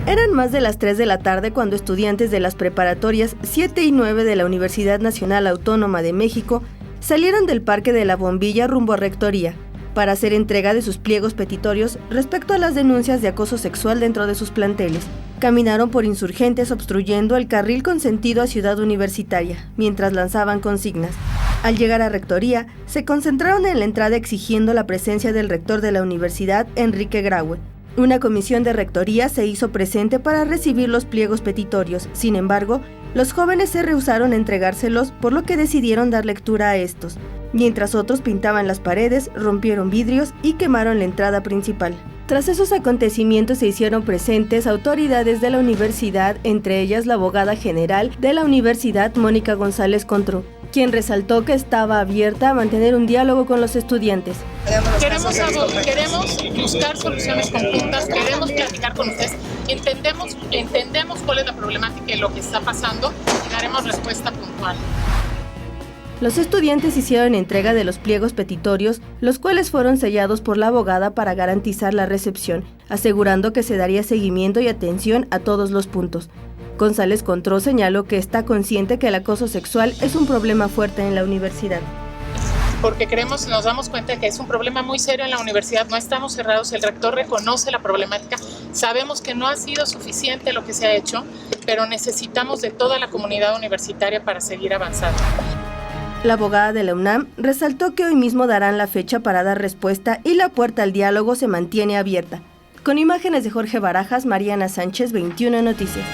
Eran más de las 3 de la tarde cuando estudiantes de las preparatorias 7 y 9 de la Universidad Nacional Autónoma de México salieron del Parque de la Bombilla rumbo a Rectoría para hacer entrega de sus pliegos petitorios respecto a las denuncias de acoso sexual dentro de sus planteles. Caminaron por Insurgentes obstruyendo el carril con sentido a Ciudad Universitaria, mientras lanzaban consignas. Al llegar a Rectoría, se concentraron en la entrada exigiendo la presencia del rector de la universidad, Enrique Graue. Una comisión de Rectoría se hizo presente para recibir los pliegos petitorios. Sin embargo, los jóvenes se rehusaron a entregárselos, por lo que decidieron dar lectura a estos, mientras otros pintaban las paredes, rompieron vidrios y quemaron la entrada principal. Tras esos acontecimientos se hicieron presentes autoridades de la universidad, entre ellas la abogada general de la universidad, Mónica González Contró, quien resaltó que estaba abierta a mantener un diálogo con los estudiantes. Queremos buscar soluciones conjuntas, queremos platicar con ustedes, entendemos cuál es la problemática y lo que está pasando y daremos respuesta puntual. Los estudiantes hicieron entrega de los pliegos petitorios, los cuales fueron sellados por la abogada para garantizar la recepción, asegurando que se daría seguimiento y atención a todos los puntos. González Contró señaló que está consciente que el acoso sexual es un problema fuerte en la universidad. Porque nos damos cuenta de que es un problema muy serio en la universidad, no estamos cerrados, el rector reconoce la problemática, sabemos que no ha sido suficiente lo que se ha hecho, pero necesitamos de toda la comunidad universitaria para seguir avanzando. La abogada de la UNAM resaltó que hoy mismo darán la fecha para dar respuesta y la puerta al diálogo se mantiene abierta. Con imágenes de Jorge Barajas, Mariana Sánchez, 21 Noticias.